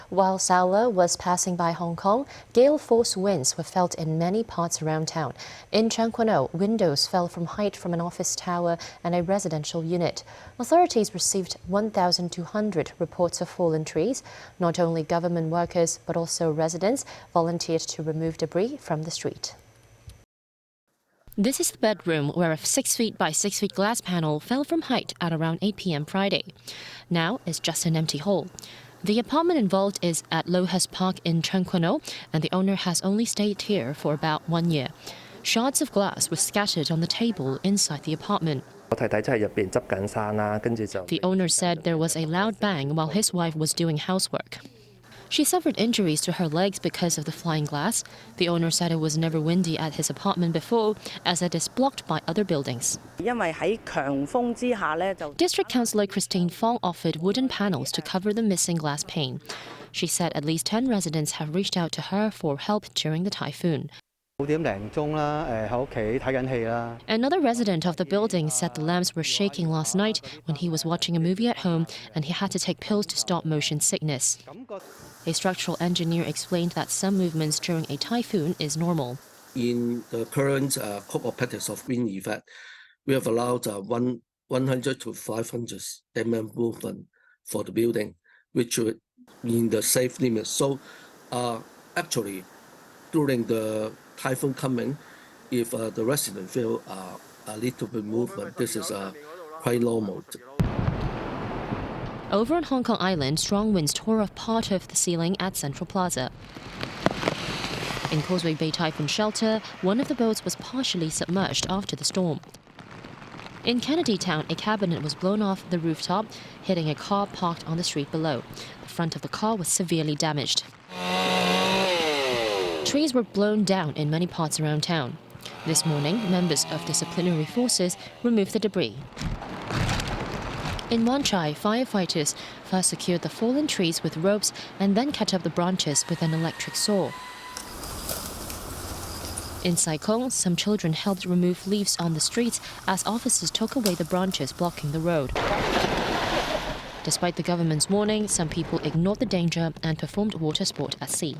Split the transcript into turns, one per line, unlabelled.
While Saola was passing by Hong Kong, gale-force winds were felt in many parts around town. In Changquano, windows fell from height from an office tower and a residential unit. Authorities received 1,200 reports of fallen trees. Not only government workers, but also residents volunteered to remove debris from the street. This is the bedroom where a 6 feet by 6 feet glass panel fell from height at around 8 p.m. Friday. Now it's just an empty hole. The apartment involved is at Lohas Park in Changquano, and the owner has only stayed here for about 1 year. Shards of glass were scattered on the table inside the apartment. The owner said there was a loud bang while his wife was doing housework. She suffered injuries to her legs because of the flying glass. The owner said it was never windy at his apartment before, as it is blocked by other buildings. District Councillor Christine Fong offered wooden panels to cover the missing glass pane. She said at least 10 residents have reached out to her for help during the typhoon. Another resident of the building said the lamps were shaking last night when he was watching a movie at home and he had to take pills to stop motion sickness. A structural engineer explained that some movements during a typhoon is normal.
In the current couple of patterns of wind effect, we have allowed 100 to 500 mm movement for the building, which would in the safe limit. So actually, during the typhoon coming, if the resident feel a little bit movement, this is quite normal.
Over on Hong Kong Island, strong winds tore off part of the ceiling at Central Plaza. In Causeway Bay Typhoon Shelter, one of the boats was partially submerged after the storm. In Kennedy Town, a cabinet was blown off the rooftop, hitting a car parked on the street below. The front of the car was severely damaged. Trees were blown down in many parts around town. This morning, members of disciplinary forces removed the debris. In Wan Chai, firefighters first secured the fallen trees with ropes and then cut up the branches with an electric saw. In Sai Kung, some children helped remove leaves on the streets as officers took away the branches blocking the road. Despite the government's warning, some people ignored the danger and performed water sport at sea.